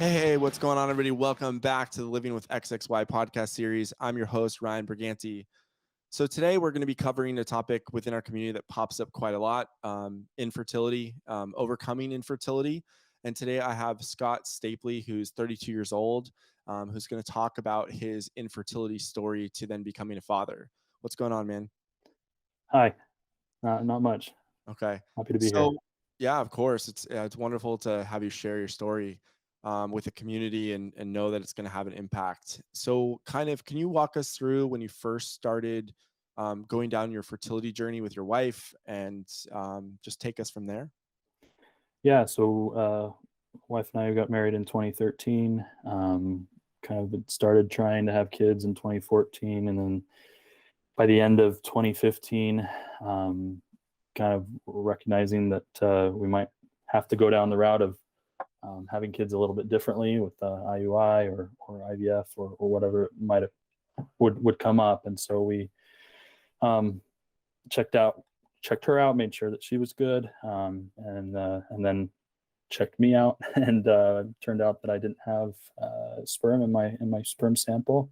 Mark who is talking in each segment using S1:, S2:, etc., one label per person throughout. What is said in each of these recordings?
S1: Hey, what's going on, everybody? Welcome back to the Living with XXY podcast series. I'm your host, Ryan Briganti. So today we're going to be covering a topic within our community that pops up quite a lot, infertility, overcoming infertility. And today I have Scott Stapley, who's 32 years old, who's going to talk about his infertility story to then becoming a father. What's going on, man?
S2: Hi. Not much.
S1: Okay.
S2: Happy to be here.
S1: So, yeah, of course. It's wonderful to have you share your story with the community and know that it's going to have an impact. So, can you walk us through when you first started going down your fertility journey with your wife and just take us from there?
S2: Yeah, so wife and I got married in 2013. Kind of started trying to have kids in 2014, and then by the end of 2015, kind of recognizing that we might have to go down the route of having kids a little bit differently with IUI or IVF or whatever it might have would come up, and so we um, checked her out, made sure that she was good, and then checked me out, and turned out that I didn't have sperm in my sperm sample,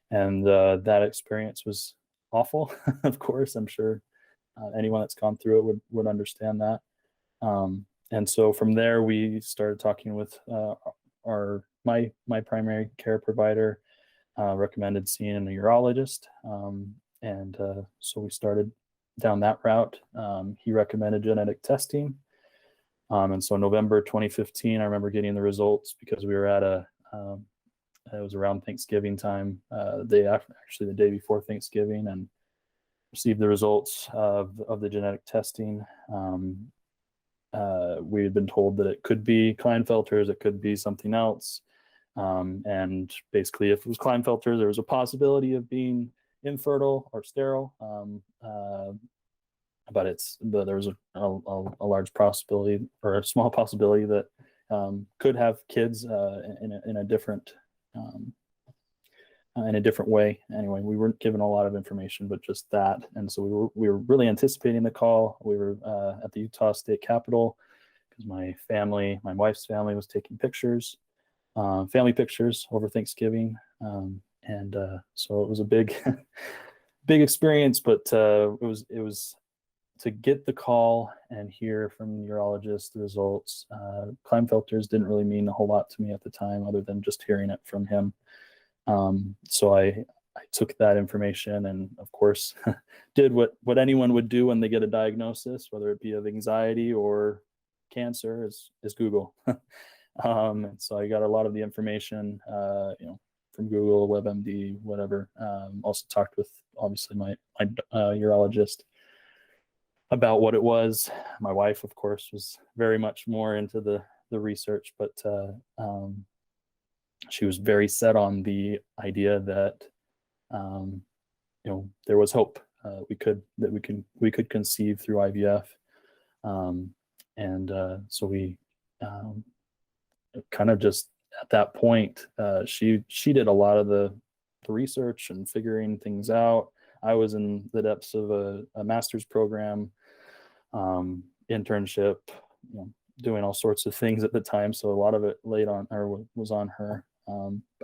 S2: and that experience was awful. Of course, I'm sure anyone that's gone through it would understand that. And so from there, we started talking with my primary care provider. Recommended seeing a urologist, and so we started down that route. He recommended genetic testing. And so November 2015, I remember getting the results because we were at it was around Thanksgiving time, actually the day before Thanksgiving, and received the results of the genetic testing. We had been told that it could be Klinefelter's, it could be something else. And basically, if it was Klinefelter, there was a possibility of being infertile or sterile. But there was a large possibility or a small possibility that could have kids in a different way. Anyway, we weren't given a lot of information, but just that, and so we were really anticipating the call. We were at the Utah State Capitol because my wife's family, was taking pictures, family pictures over Thanksgiving, and so it was a big, big experience. But it was to get the call and hear from the urologist the results. Klinefelter's didn't really mean a whole lot to me at the time, other than just hearing it from him. So I took that information and, of course, did what anyone would do when they get a diagnosis, whether it be of anxiety or cancer, is Google. And so I got a lot of the information, from Google, WebMD, whatever. Also talked with, obviously, my urologist about what it was. My wife, of course, was very much more into the research, but she was very set on the idea that there was hope. We could conceive through IVF, and so we kind of just at that point, she did a lot of the research and figuring things out. I was in the depths of a master's program, internship, doing all sorts of things at the time. So a lot of it was on her.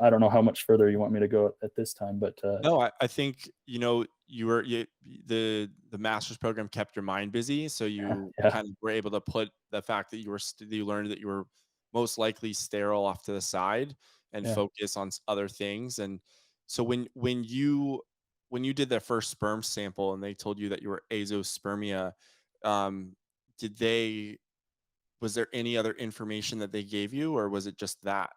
S2: I don't know how much further you want me to go at this time, but
S1: No, I think the master's program kept your mind busy, so you
S2: yeah,
S1: kind of were able to put the fact that you learned that you were most likely sterile off to the side and
S2: yeah.
S1: focus on other things. And so when you did the first sperm sample and they told you that you were azoospermia, um, did they was there any other information that they gave you, or was it just that?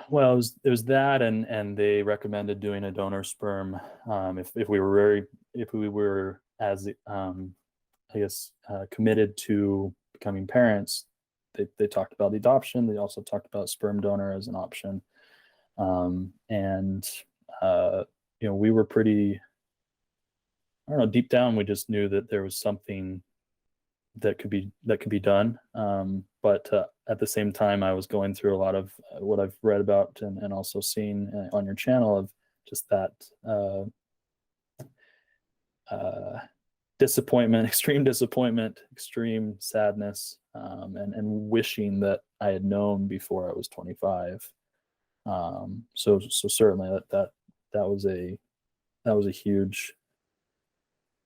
S2: Well, it was that, and they recommended doing a donor sperm, if we were as I guess committed to becoming parents. They talked about the adoption. They also talked about sperm donor as an option, and we were pretty. I don't know. Deep down, we just knew that there was something that could be done. But at the same time, I was going through a lot of what I've read about and also seen on your channel of just that disappointment, extreme sadness, and wishing that I had known before I was 25. So certainly that was a huge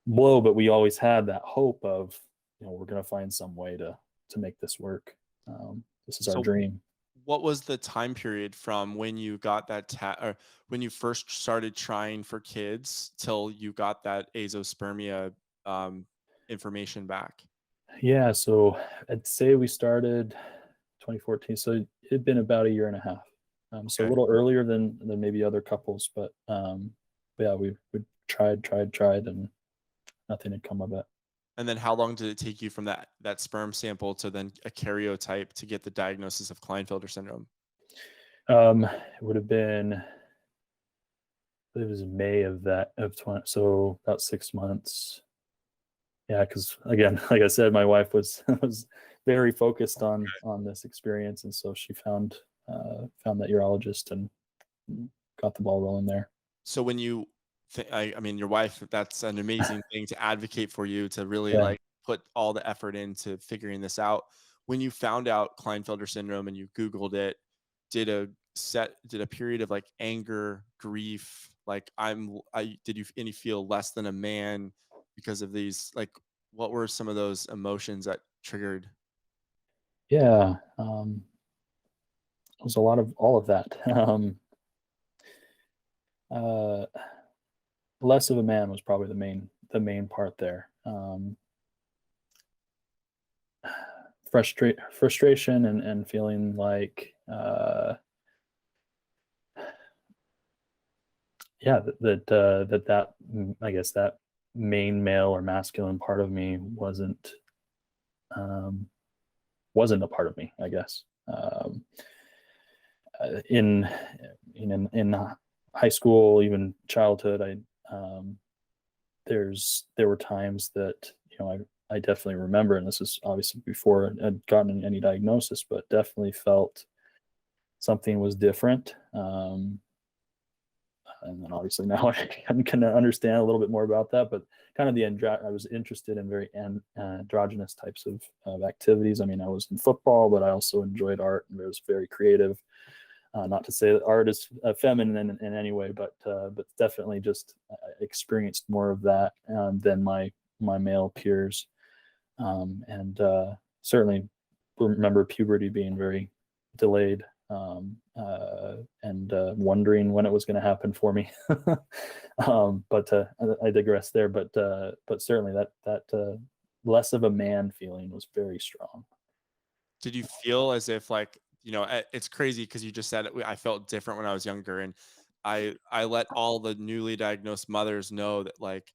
S2: blow, but we always had that hope of, we're going to find some way to make this work. This is our
S1: So
S2: dream.
S1: what was the time period from when you got that or when you first started trying for kids till you got that azospermia information back?
S2: Yeah, so I'd say we started 2014, so it'd been about a year and a half. So a
S1: Okay.
S2: little earlier than maybe other couples, but yeah, we tried, and nothing had come of it.
S1: And then how long did it take you from that sperm sample to then a karyotype to get the diagnosis of Klinefelter syndrome?
S2: It would have been, it was May of 20, so about 6 months. Yeah, because again, like I said, my wife was was very focused on this experience, and so she found that urologist and got the ball rolling there.
S1: So when you I mean, your wife, that's an amazing thing to advocate for you to really
S2: Yeah.
S1: like put all the effort into figuring this out. When you found out Klinefelter syndrome and you Googled it, did a period of like anger, grief, like did you any feel less than a man because of these? Like, what were some of those emotions that triggered?
S2: Yeah, it was a lot of all of that. Uh, Less of a man was probably the main part there. Frustration and feeling like yeah, I guess that main male or masculine part of me um, wasn't a part of me, I guess. In high school, even childhood, there were times that I definitely remember, and this is obviously before I'd gotten any diagnosis, but definitely felt something was different. And then obviously now I can understand a little bit more about that, but kind of I was interested in very androgynous types of activities. I mean, I was in football, but I also enjoyed art and was very creative. Not to say that art is feminine in any way, but definitely just experienced more of that than my male peers, and certainly remember puberty being very delayed, and wondering when it was going to happen for me. But I digress there. But certainly that less of a man feeling was very strong.
S1: Did you feel as if like, it's crazy because you just said it, I felt different when I was younger, and I let all the newly diagnosed mothers know that like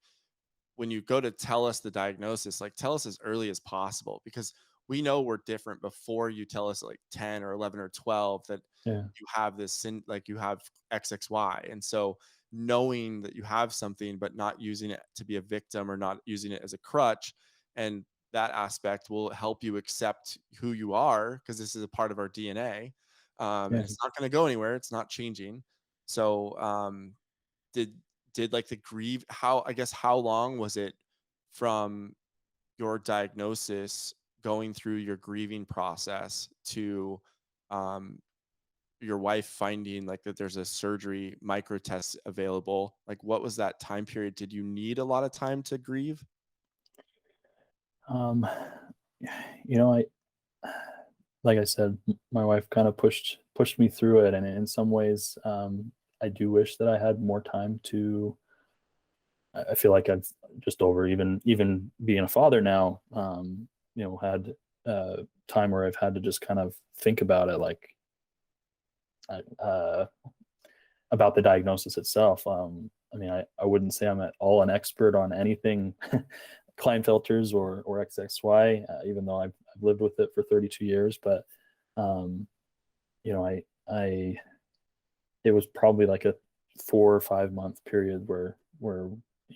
S1: when you go to tell us the diagnosis, like tell us as early as possible, because we know we're different before you tell us like 10 or 11 or 12 that
S2: Yeah.
S1: you have this like you have XXY. And so knowing that you have something but not using it to be a victim or not using it as a crutch, and that aspect will help you accept who you are, because this is a part of our DNA. And
S2: Yeah.
S1: it's not going to go anywhere, it's not changing. So did like the grieve, how, I guess, how long was it from your diagnosis going through your grieving process to um your wife finding like that there's a surgery micro test available? Like, what was that time period? Did you need a lot of time to grieve?
S2: Um, I like I said, my wife kind of pushed me through it, and in some ways, I do wish that I had more time to. I feel like I've just over even being a father now, had time where I've had to just kind of think about it, like uh, about the diagnosis itself. I mean, I wouldn't say I'm at all an expert on anything Klinefelters or XXY, even though I've lived with it for 32 years. But um, I it was probably like a 4 or 5 month period where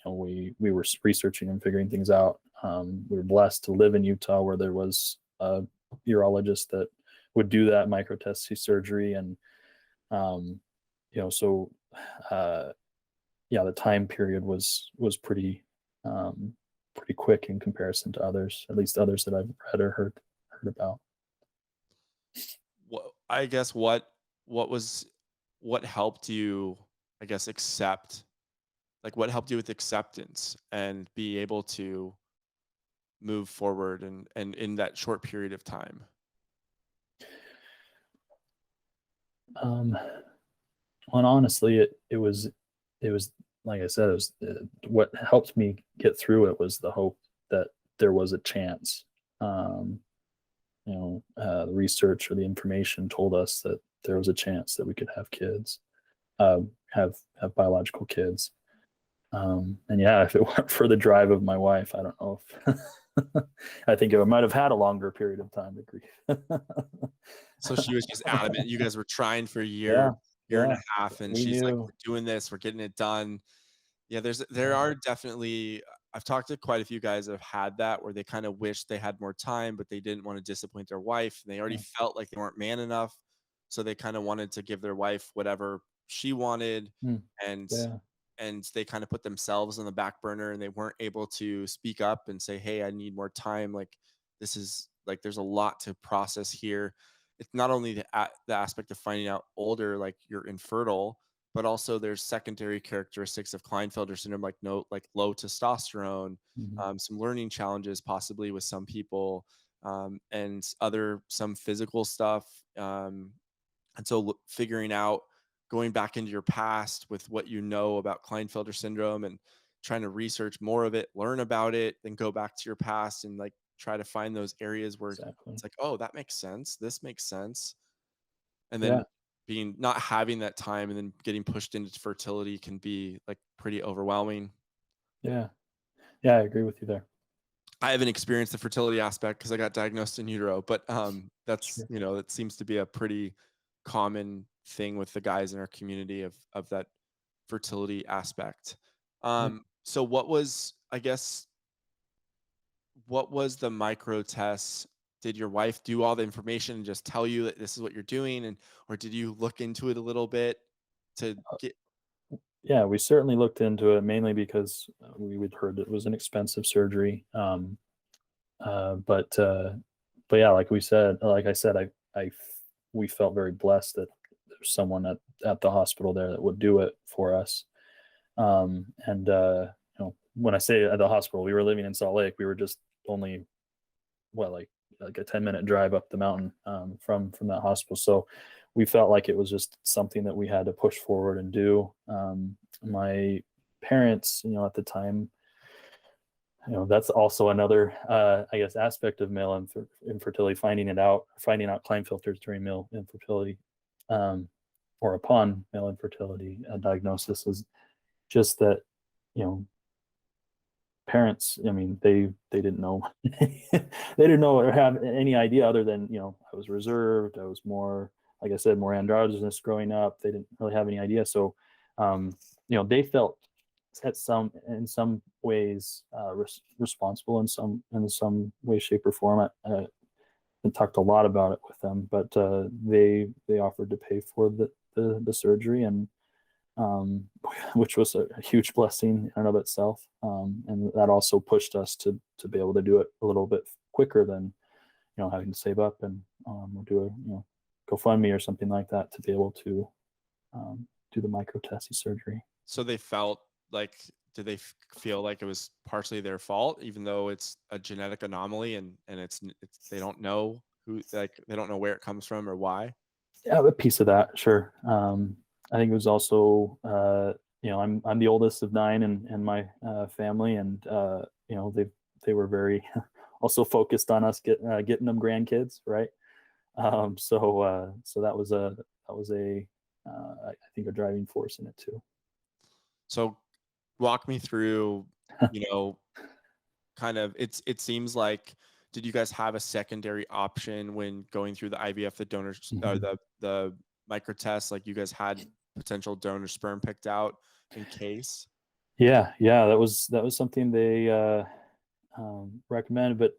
S2: we were researching and figuring things out. We were blessed to live in Utah, where there was a urologist that would do that microtesty surgery, and so yeah, the time period was pretty pretty quick in comparison to others, at least others that I've read or heard about.
S1: I guess what helped you, I guess, accept, like what helped you with acceptance and be able to move forward and in that short period of time?
S2: Well, and honestly, it was like I said, it was what helped me get through it was the hope that there was a chance. The research or the information told us that there was a chance that we could have kids, have biological kids. And yeah, if it weren't for the drive of my wife, I don't know if I think it might have had a longer period of time to grieve.
S1: So she was just adamant. You guys were trying for a
S2: Yeah,
S1: year and
S2: yeah.
S1: a half, and
S2: We
S1: she's like,
S2: knew.
S1: "We're doing this. We're getting it done." Yeah, there
S2: Yeah,
S1: are definitely. I've talked to quite a few guys that have had that where they kind of wish they had more time, but they didn't want to disappoint their wife. And they already
S2: yeah,
S1: felt like they weren't man enough, so they kind of wanted to give their wife whatever she wanted,
S2: mm,
S1: and
S2: yeah,
S1: they kind of put themselves on the back burner, and they weren't able to speak up and say, "Hey, I need more time. Like this is like there's a lot to process here." It's not only the aspect of finding out older, like you're infertile, but also there's secondary characteristics of Klinefelter syndrome, like low testosterone,
S2: mhm,
S1: some learning challenges possibly with some people, and some physical stuff. And so figuring out, going back into your past with what you know about Klinefelter syndrome and trying to research more of it, learn about it, then go back to your past and like try to find those areas where
S2: exactly.
S1: it's like, oh, that makes sense. This makes sense. And
S2: Yeah,
S1: then not having that time and then getting pushed into fertility can be like pretty overwhelming.
S2: yeah, yeah. I agree with you there.
S1: I haven't experienced the fertility aspect because I got diagnosed in utero, but that's,
S2: Sure.
S1: that seems to be a pretty common thing with the guys in our community of that fertility aspect.
S2: Yeah.
S1: So what was, I guess, what was the micro tests? Did your wife do all the information and just tell you that this is what you're doing, or did you look into it a little bit to get?
S2: Yeah, we certainly looked into it mainly because we'd heard it was an expensive surgery. But yeah, like I said, we felt very blessed that there's someone at the hospital there that would do it for us. And when I say at the hospital, we were living in Salt Lake. We were just only like a 10-minute drive up the mountain from that hospital. So we felt like it was just something that we had to push forward and do. My parents, at the time, that's also another, I guess, aspect of male infertility, finding out Klinefelters during male infertility, or upon male infertility diagnosis, is just that, you know, parents, I mean, they didn't know, they didn't know or have any idea other than, I was reserved. I was more, like I said, more androgynous growing up. They didn't really have any idea. So, they felt in some ways responsible in some way, shape, or form. I talked a lot about it with them, but they offered to pay for the surgery, and which was a huge blessing in and of itself. And that also pushed us to be able to do it a little bit quicker than, having to save up and do a GoFundMe or something like that to be able to do the microtesty surgery.
S1: So they felt like, did they feel like it was partially their fault, even though it's a genetic anomaly and it's they don't know they don't know where it comes from or why?
S2: Yeah, a piece of that, sure. I think it was also, I'm the oldest of nine in my family, and they were very also focused on us getting them grandkids, right? So that was a I think a driving force in it too.
S1: So walk me through, you know, kind of it seems like, did you guys have a secondary option when going through the IVF, the donors or
S2: Mhm.
S1: the micro test? Like you guys had potential donor sperm picked out in case?
S2: Yeah, that was something they recommended. But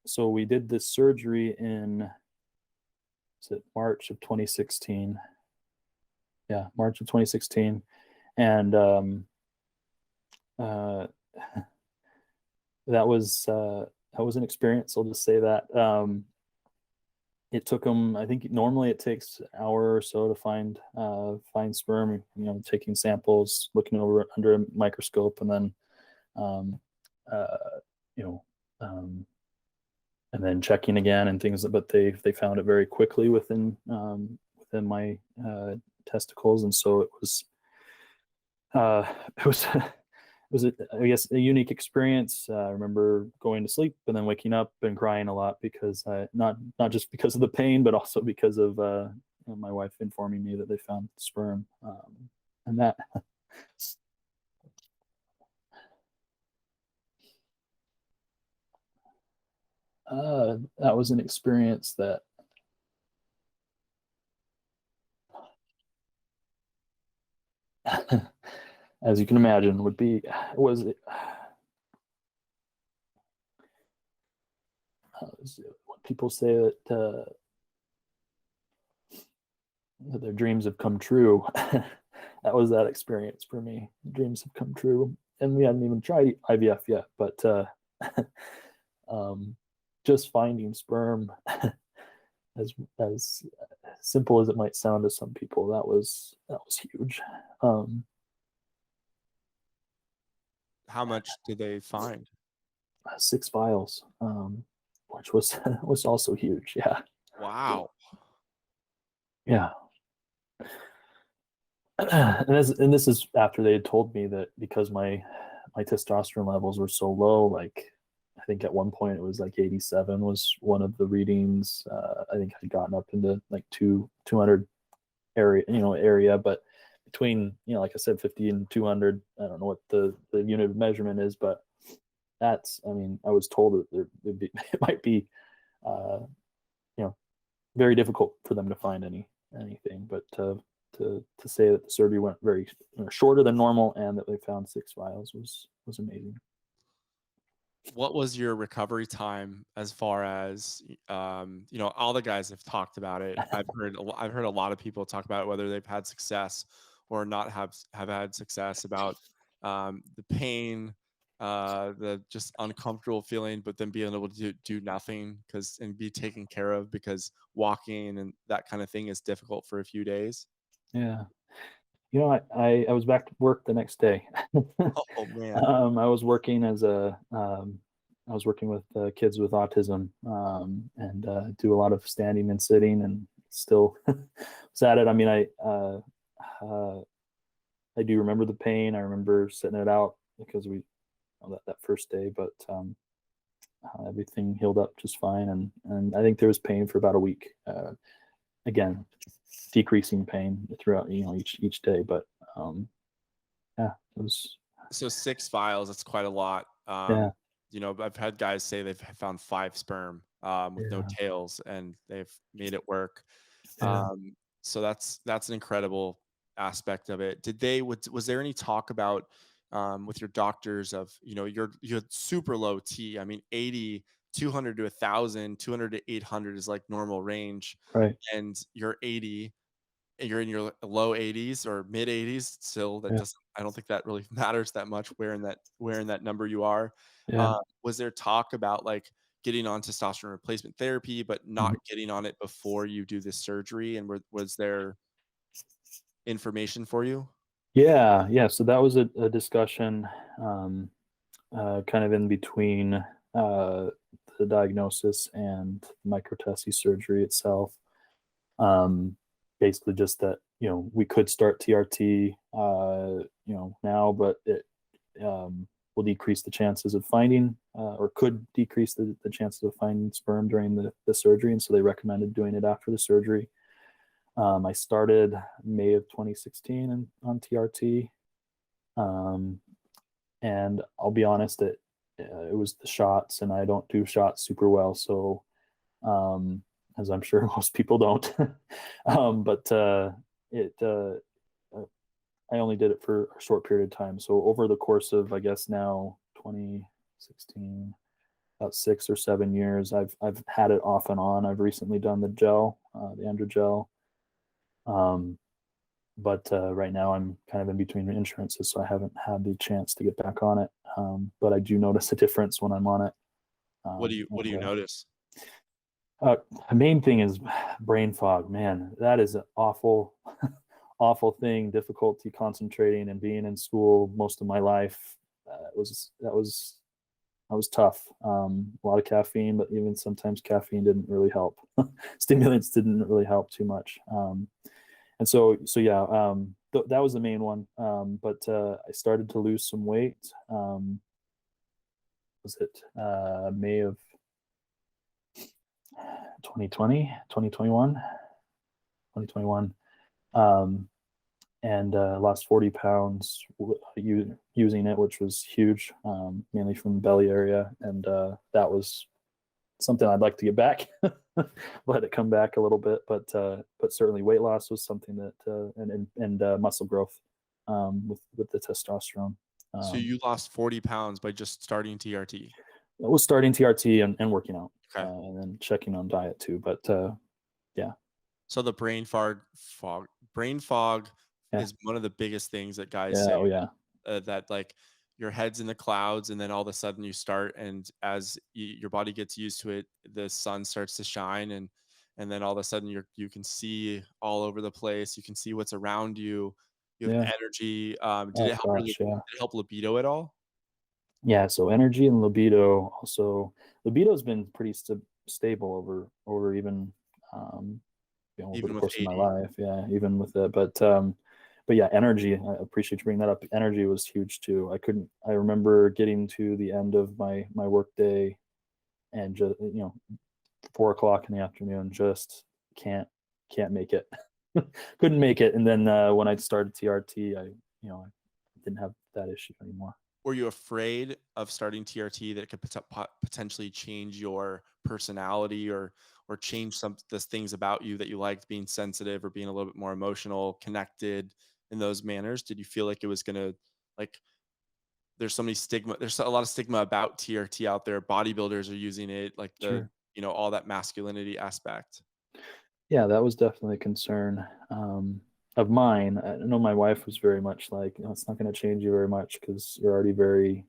S2: so we did this surgery in, is it March of 2016? Yeah, March of 2016, and uh, that was an experience. I'll just say that. It took them, I think normally it takes an hour or so to find sperm, taking samples, looking over under a microscope, and then um, you know and then checking again and things. But they found it very quickly within my testicles, and so it was I guess a unique experience. I remember going to sleep and then waking up and crying a lot because not just because of the pain, but also because of my wife informing me that they found sperm, and that. That was an experience that as you can imagine was when people say that their dreams have come true. That was that experience for me. Dreams have come true, and we hadn't even tried IVF yet, but just finding sperm, as simple as it might sound to some people, that was huge.
S1: How much did they find?
S2: 6 vials, which was also huge. Yeah.
S1: Wow.
S2: Yeah. And this is after they had told me that because my testosterone levels were so low, like I think at one point it was like 87 was one of the readings. I think I'd gotten up into like 200 area, but between, like I said, 50 and 200, I don't know what the unit of measurement is, but that's, I mean, I was told that it might be, very difficult for them to find anything, but to say that the surgery went very shorter than normal and that they found 6 vials was amazing.
S1: What was your recovery time as far as, all the guys have talked about it. I've heard a lot of people talk about it, whether they've had success or not have had success, about the pain, the just uncomfortable feeling, but then being able to do nothing and be taken care of, because walking and that kind of thing is difficult for a few days.
S2: Yeah. I was back to work the next day.
S1: Oh man.
S2: I was working I was working with kids with autism, and do a lot of standing and sitting, and still was at it. I mean, I do remember the pain. I remember sitting it out because that first day, but everything healed up just fine, and I think there was pain for about a week. Again, decreasing pain throughout each day, but yeah, it was.
S1: So 6 vials, that's quite a lot.
S2: Yeah.
S1: I've had guys say they've found 5 sperm with no tails, and they've made it work.
S2: Yeah.
S1: So that's an incredible aspect of it. Was there any talk about with your doctors of, you had super low T? I mean, 80, 200 to 1,000, 200 to 800 is like normal range,
S2: Right.
S1: and you're 80. You're in your low 80s or mid 80s still. That
S2: Yeah.
S1: doesn't, I don't think that really matters that much where in that number you are.
S2: Yeah.
S1: Was there talk about like getting on testosterone replacement therapy, but not getting on it before you do this surgery? And was there information for you?
S2: Yeah. So that was a discussion, kind of in between the diagnosis and microtesty surgery itself. Basically just that, we could start TRT, now, but it will decrease the chances of finding, or could decrease the chances of finding sperm during the surgery. And so they recommended doing it after the surgery. I started May of 2016 on TRT. And I'll be honest, it was the shots, and I don't do shots super well. So, as I'm sure most people don't, but I only did it for a short period of time. So over the course of, I guess now 2016, about 6 or 7 years, I've had it off and on. I've recently done the gel, the androgel. But right now I'm kind of in between insurances, so I haven't had the chance to get back on it. but I do notice a difference when I'm on it.
S1: What do you notice?
S2: The main thing is brain fog. Man, that is an awful, awful thing. Difficulty concentrating and being in school most of my life. That was tough. A lot of caffeine, but even sometimes caffeine didn't really help. Stimulants didn't really help too much. And so yeah, that was the main one. But I started to lose some weight. Was it May of 2020, 2021, 2021. And lost 40 pounds using it, which was huge, mainly from the belly area. And that was something I'd like to get back, let it come back a little bit. But certainly weight loss was something that, and muscle growth with the testosterone.
S1: So you lost 40 pounds by just starting TRT?
S2: I was starting TRT and working out,
S1: Okay.
S2: and then checking on diet too. But yeah.
S1: So the brain fog
S2: Yeah.
S1: is one of the biggest things that guys
S2: Yeah.
S1: say.
S2: Oh yeah.
S1: That like your head's in the clouds, and then all of a sudden you start, and as your body gets used to it, the sun starts to shine, and then all of a sudden you can see all over the place. You can see what's around you. You have
S2: Yeah.
S1: energy.
S2: Oh gosh. Yeah.
S1: Did it help libido at all?
S2: Yeah. So energy and libido. Also, libido's been pretty stable over even over
S1: Even
S2: the
S1: with
S2: course of my
S1: 80?
S2: life. Yeah, even with it. But yeah, energy. I appreciate you bringing that up. Energy was huge too. I remember getting to the end of my work day, and just 4 o'clock in the afternoon, just can't make it. Couldn't make it. And then when I started TRT, I didn't have that issue anymore.
S1: Were you afraid of starting TRT that it could potentially change your personality, or change some the things about you that you liked, being sensitive or being a little bit more emotional, connected in those manners? Did you feel like it was gonna, like, there's a lot of stigma about TRT out there. Bodybuilders are using it, like
S2: Sure.
S1: all that masculinity aspect.
S2: Yeah, that was definitely a concern of mine. I know my wife was very much like, it's not going to change you very much because you're already very,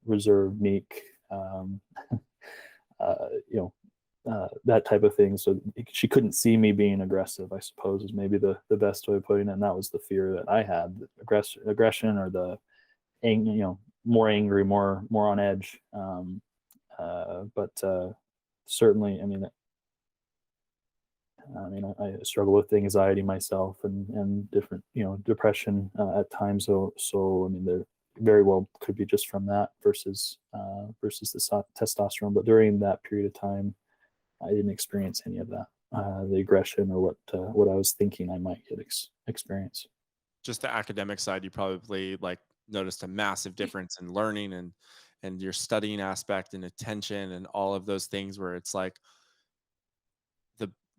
S2: reserved, meek, uh, you know, that type of thing. So she couldn't see me being aggressive, I suppose, is maybe the best way of putting it. And that was the fear that I had: aggression, or the, more angry, more on edge. But certainly, I struggle with anxiety myself, and different, depression at times. So there very well could be just from that versus the testosterone. But during that period of time, I didn't experience any of that, the aggression, or what I was thinking I might get experience.
S1: Just the academic side, you probably like noticed a massive difference in learning, and your studying aspect and attention and all of those things, where it's like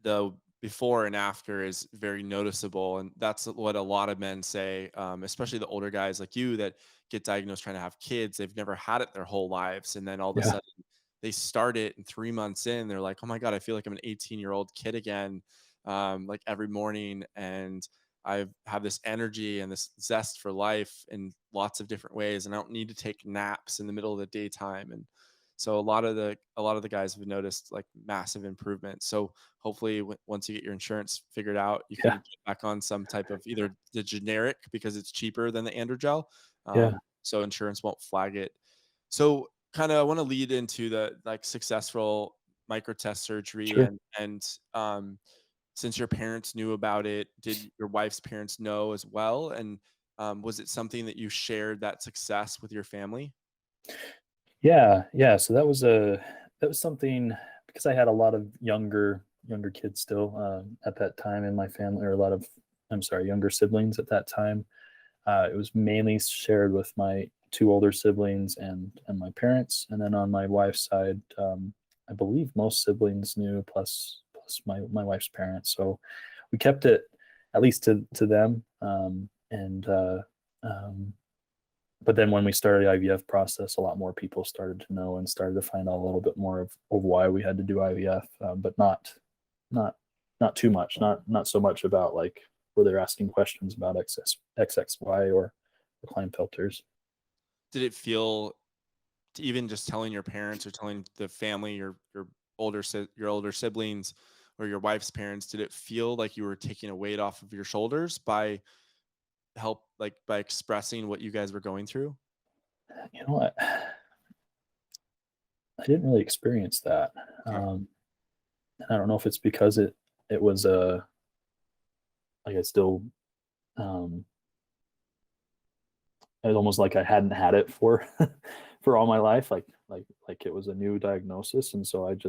S1: the before and after is very noticeable. And that's what a lot of men say, especially the older guys like you that get diagnosed trying to have kids. They've never had it their whole lives, and then all of a
S2: Yeah.
S1: sudden they start it, and 3 months in they're like, oh my god, I feel like I'm an 18-year-old kid again, like every morning, and I have this energy and this zest for life in lots of different ways, and I don't need to take naps in the middle of the daytime. And so a lot of the guys have noticed like massive improvement. So hopefully once you get your insurance figured out, you can
S2: Yeah.
S1: get back on some type of either the generic, because it's cheaper than the androgel.
S2: Yeah.
S1: So insurance won't flag it. So kind of I want to lead into the like successful microtest surgery,
S2: Sure.
S1: and since your parents knew about it, did your wife's parents know as well? And was it something that you shared that success with your family?
S2: Yeah, yeah. So that was something, because I had a lot of younger kids still at that time in my family, or a lot of, I'm sorry, younger siblings at that time. It was mainly shared with my two older siblings and my parents, and then on my wife's side, I believe most siblings knew, plus my wife's parents. So we kept it at least to them, and um, but then when we started the IVF process, a lot more people started to know and started to find out a little bit more of why we had to do IVF, but not too much, not so much about like where they're asking questions about XXY or recline filters.
S1: did it feel, even just telling your parents or telling the family, your older siblings or your wife's parents, did it feel like you were taking a weight off of your shoulders by by expressing what you guys were going through?
S2: You know, I didn't really experience that.
S1: Okay.
S2: And I don't know if it's because it was like I still um, it was almost like I hadn't had it for for all my life, like it was a new diagnosis, and so it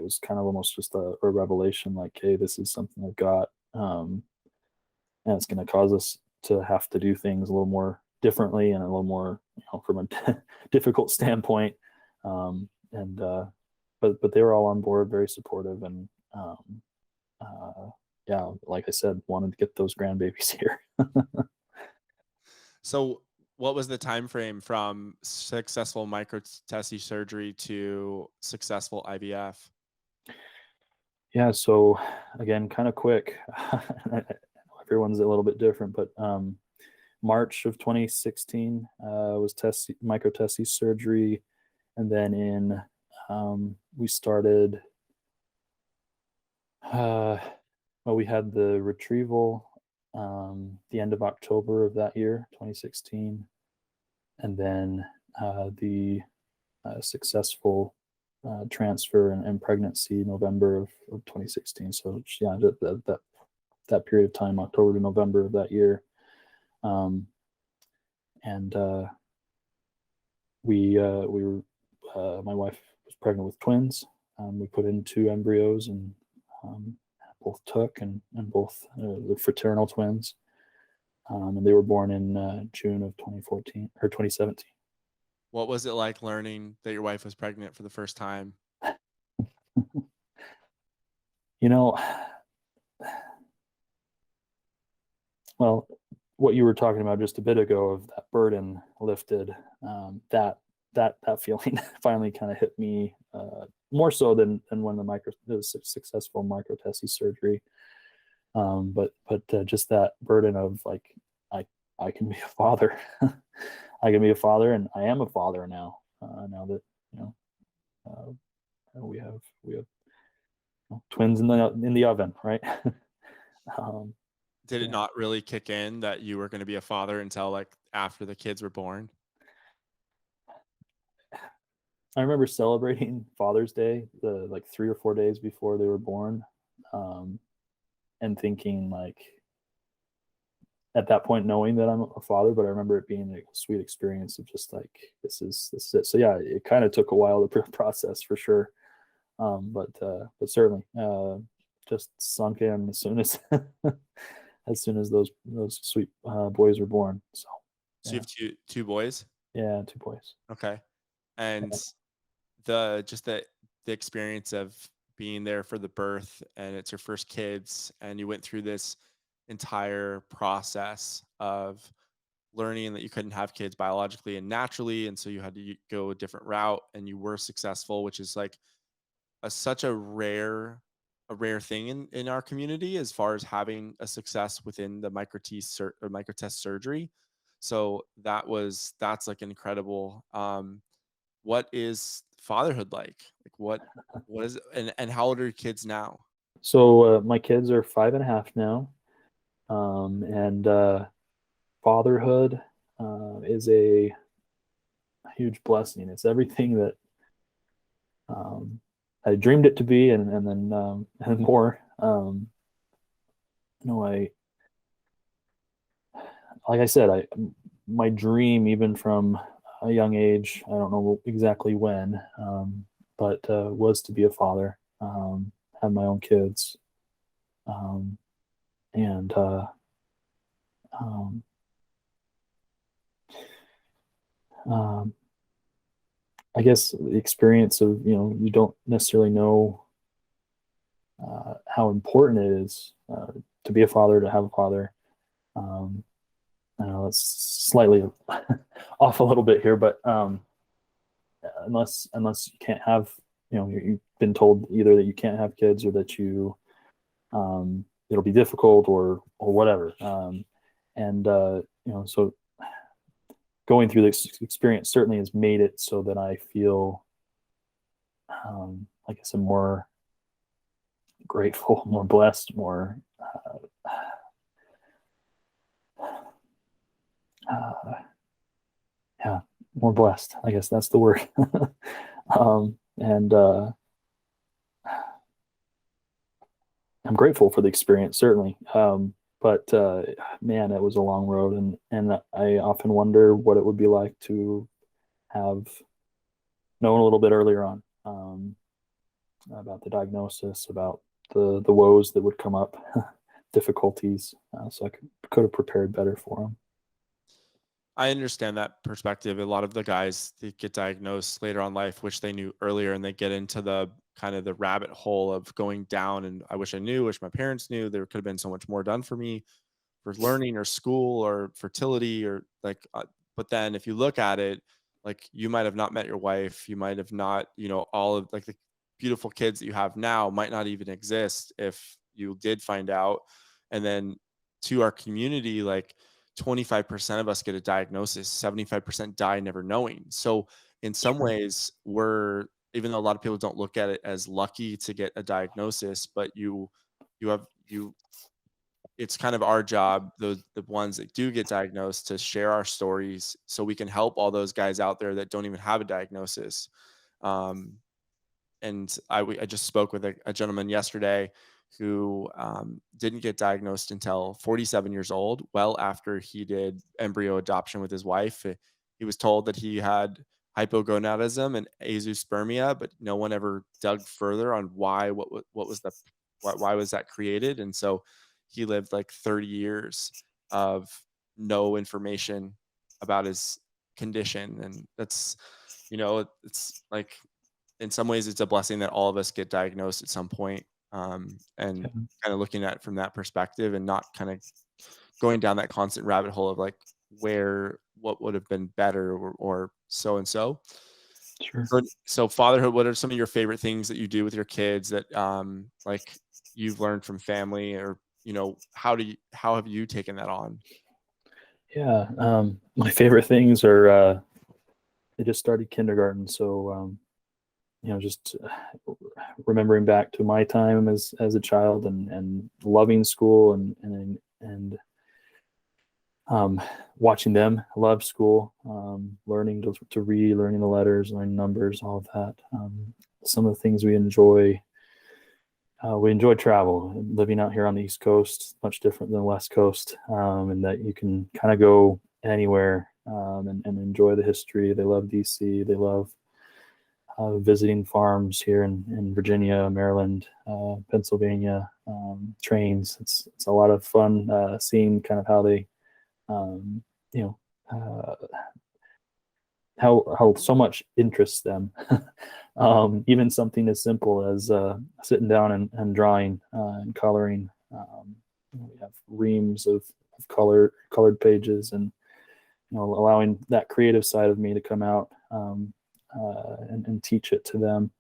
S2: was kind of almost just a revelation, like, hey, this is something I've got, and it's going to cause us to have to do things a little more differently and a little more, from a difficult standpoint. And but they were all on board, very supportive, and yeah, like I said, wanted to get those grandbabies here.
S1: So what was the time frame from successful microtesty surgery to successful IVF?
S2: Yeah, so again, kind of quick. Everyone's a little bit different, but March of 2016 was microtesty surgery, and then we started. Well, we had the retrieval the end of October of that year, 2016, and then the successful transfer and pregnancy November of 2016. So yeah, that period of time, October to November of that year, and we were my wife was pregnant with twins. We put in 2 embryos, and both took, and both the fraternal twins, and they were born in June of 2014 or 2017.
S1: What was it like learning that your wife was pregnant for the first time?
S2: You know, well, what you were talking about just a bit ago of that burden lifted, that feeling finally kind of hit me, more so than when the successful microtesty surgery. But just that burden of, like, I can be a father. I can be a father, and I am a father now. Now that we have twins in the oven, right? um,
S1: Did it
S2: yeah.
S1: not really kick in that you were going to be a father until like after the kids were born?
S2: I remember celebrating Father's Day the like 3 or 4 days before they were born, and thinking, like, at that point, knowing that I'm a father, but I remember it being a sweet experience of just like, this is it. So yeah, it kind of took a while to process, for sure. But certainly, just sunk in as soon as as soon as those sweet boys were born. So
S1: So you
S2: yeah,
S1: have two boys?
S2: yeah, 2 boys.
S1: Okay. And
S2: Yeah.
S1: the experience of being there for the birth, and it's your first kids, and you went through this entire process of learning that you couldn't have kids biologically and naturally, and so you had to go a different route, and you were successful, which is like such a rare thing in our community as far as having a success within the microtest surgery. So that's like incredible. What is fatherhood like? Like what is, and how old are your kids now?
S2: So my kids are 5.5 now, and fatherhood is a huge blessing. It's everything that I dreamed it to be, and then and more. I like I said, my dream, even from a young age, I don't know exactly when, but was to be a father, have my own kids, um, and um, um, I guess the experience of, you don't necessarily know how important it is to be a father, to have a father. Um, I know it's slightly off a little bit here, but unless you can't have, you've been told either that you can't have kids, or that it'll be difficult, or whatever. And so going through this experience certainly has made it so that I feel, I guess, I'm more grateful, more blessed, more yeah, more blessed. I guess that's the word. And I'm grateful for the experience, certainly. But man, it was a long road, and I often wonder what it would be like to have known a little bit earlier on, about the diagnosis, about the woes that would come up, difficulties, so I could have prepared better for them.
S1: I understand that perspective. A lot of the guys that get diagnosed later on life wish they knew earlier, and they get into the kind of the rabbit hole of going down. And I wish I knew, wish my parents knew. There could have been so much more done for me for learning or school or fertility or like. But then if you look at it, like you might have not met your wife, you might have not, all of like the beautiful kids that you have now might not even exist if you did find out. And then to our community, like 25% of us get a diagnosis, 75% die never knowing. So in some ways, even though a lot of people don't look at it as lucky to get a diagnosis, but it's kind of our job, the ones that do get diagnosed, to share our stories so we can help all those guys out there that don't even have a diagnosis. And I just spoke with a gentleman yesterday who didn't get diagnosed until 47 years old, well after he did embryo adoption with his wife. He was told that he had hypogonadism and azoospermia, but no one ever dug further on why was that created. And so he lived like 30 years of no information about his condition. And that's, it's like, in some ways it's a blessing that all of us get diagnosed at some point. And kind of looking at it from that perspective and not kind of going down that constant rabbit hole of like what would have been better or so and so.
S2: Sure.
S1: So fatherhood, what are some of your favorite things that you do with your kids that like you've learned from family, or how have you taken that on?
S2: Yeah, my favorite things are they just started kindergarten, so just remembering back to my time as a child and loving school and watching them love school, learning to read, learning the letters, learning numbers, all of that. Some of the things we enjoy travel. Living out here on the East Coast, much different than the West Coast, and that you can kind of go anywhere and enjoy the history. They love DC. They love visiting farms here in Virginia, Maryland, Pennsylvania, trains. It's a lot of fun seeing kind of how they, how so much interests them. Even something as simple as sitting down and drawing and coloring. We have reams of colored pages, and allowing that creative side of me to come out. And teach it to them.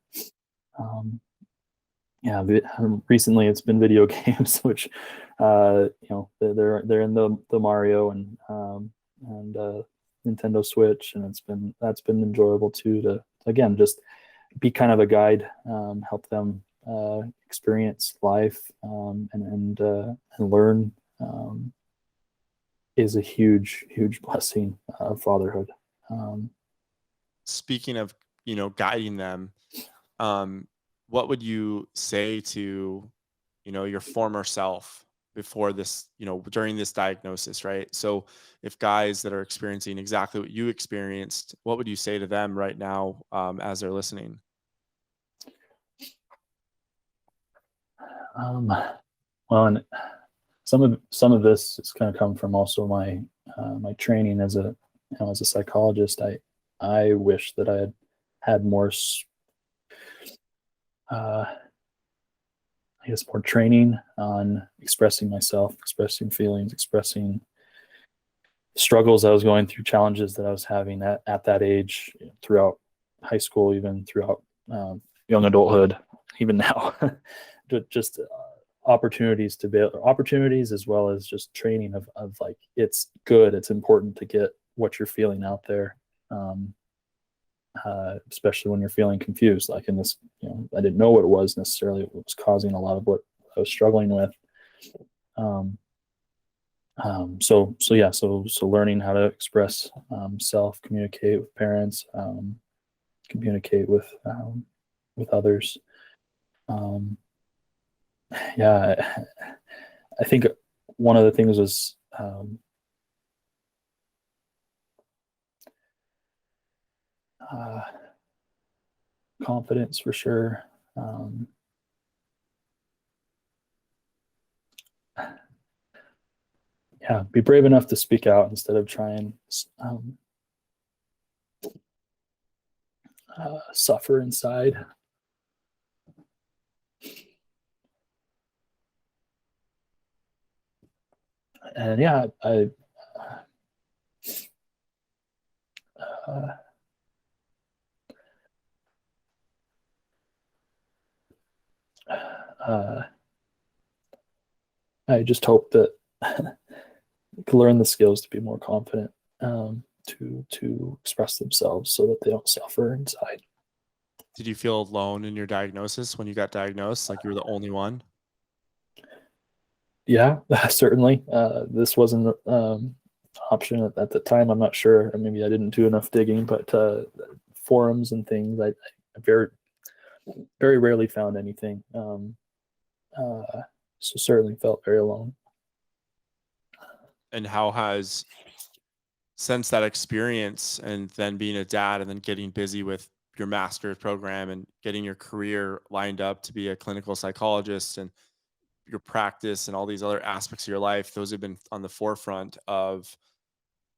S2: Recently it's been video games, which they're in the Mario and Nintendo Switch, and that's been enjoyable too, to again just be kind of a guide, help them experience life, and learn, is a huge blessing of fatherhood.
S1: Speaking of, guiding them, what would you say to, your former self before this, during this diagnosis, right? So if guys that are experiencing exactly what you experienced, what would you say to them right now, as they're listening?
S2: Well, and some of this has kind of come from also my my training as a psychologist. I wish that I had more, I guess, more training on expressing myself, expressing feelings, expressing struggles I was going through, challenges that I was having at that age, throughout high school, even throughout young adulthood, even now. Just opportunities as well as just training of like, it's important to get what you're feeling out there, especially when you're feeling confused. Like in this, I didn't know what it was necessarily. What was causing a lot of what I was struggling with. So learning how to express self, communicate with parents, communicate with others. I think one of the things was confidence for sure. Be brave enough to speak out instead of trying suffer inside. And I just hope that can learn the skills to be more confident, to express themselves so that they don't suffer inside.
S1: Did you feel alone in your diagnosis when you got diagnosed? Like you were the only one?
S2: Yeah, certainly. This wasn't an option at the time. I'm not sure. Maybe I didn't do enough digging, but forums and things, I very, very rarely found anything. So certainly felt very alone.
S1: And how has, since that experience and then being a dad and then getting busy with your master's program and getting your career lined up to be a clinical psychologist and your practice and all these other aspects of your life, those have been on the forefront of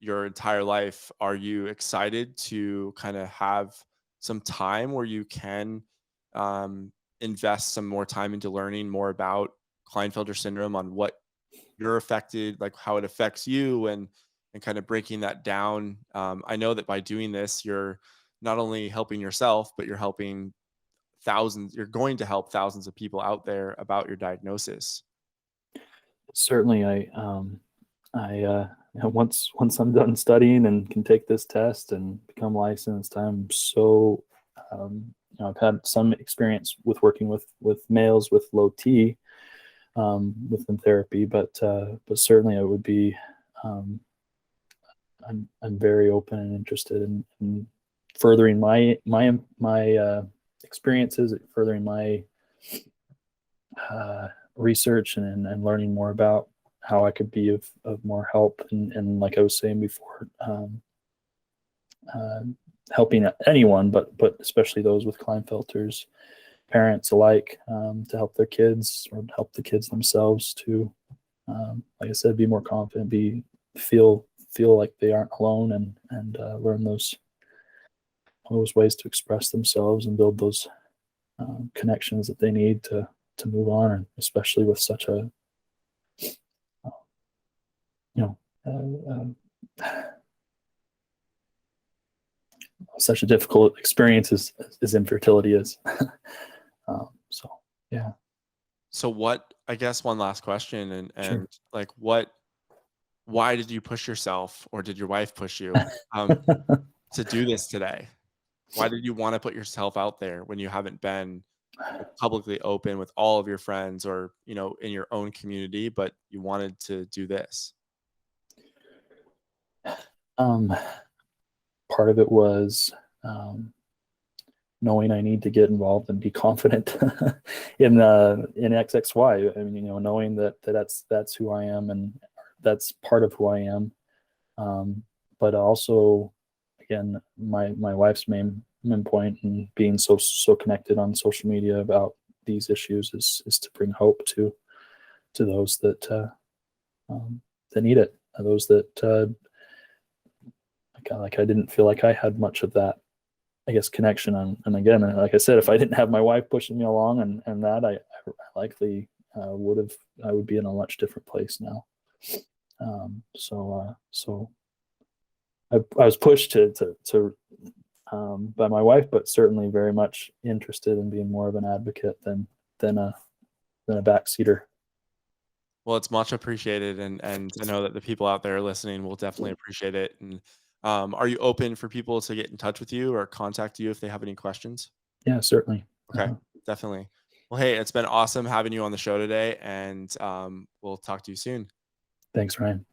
S1: your entire life. Are you excited to kind of have some time where you can invest some more time into learning more about Klinefelter syndrome, on what you're affected, like how it affects you, and kind of breaking that down? I know that by doing this, you're not only helping yourself, but you're helping thousands. You're going to help thousands of people out there about your diagnosis.
S2: Certainly, once I'm done studying and can take this test and become licensed, I'm so I've had some experience with working with males with low T within therapy, but certainly I would be I'm very open and interested in furthering my experiences, furthering my research and learning more about how I could be of more help, and like I was saying before, helping anyone, but especially those with Klinefelters, parents alike, to help their kids or help the kids themselves to, like I said, be more confident, feel like they aren't alone, and learn those ways to express themselves and build those connections that they need to move on, and especially with such a such a difficult experience as infertility is. So yeah.
S1: So what, I guess one last question, and
S2: Sure.
S1: like why did you push yourself, or did your wife push you to do this today? Why did you want to put yourself out there when you haven't been publicly open with all of your friends, or, in your own community, but you wanted to do this?
S2: Part of it was knowing I need to get involved and be confident in XXY. I mean, knowing that's who I am, and that's part of who I am. But also, again, my wife's main point in being so connected on social media about these issues is to bring hope to those that need it, those that like I didn't feel like I had much of that, I guess, connection. And again, like I said, if I didn't have my wife pushing me along and that, I likely I would be in a much different place now. So I was pushed to by my wife, but certainly very much interested in being more of an advocate than a backseater.
S1: Well, it's much appreciated, and I know that the people out there listening will definitely appreciate it. And Are you open for people to get in touch with you or contact you if they have any questions?
S2: Yeah, certainly.
S1: Okay, definitely. Well, hey, it's been awesome having you on the show today, and we'll talk to you soon.
S2: Thanks, Ryan.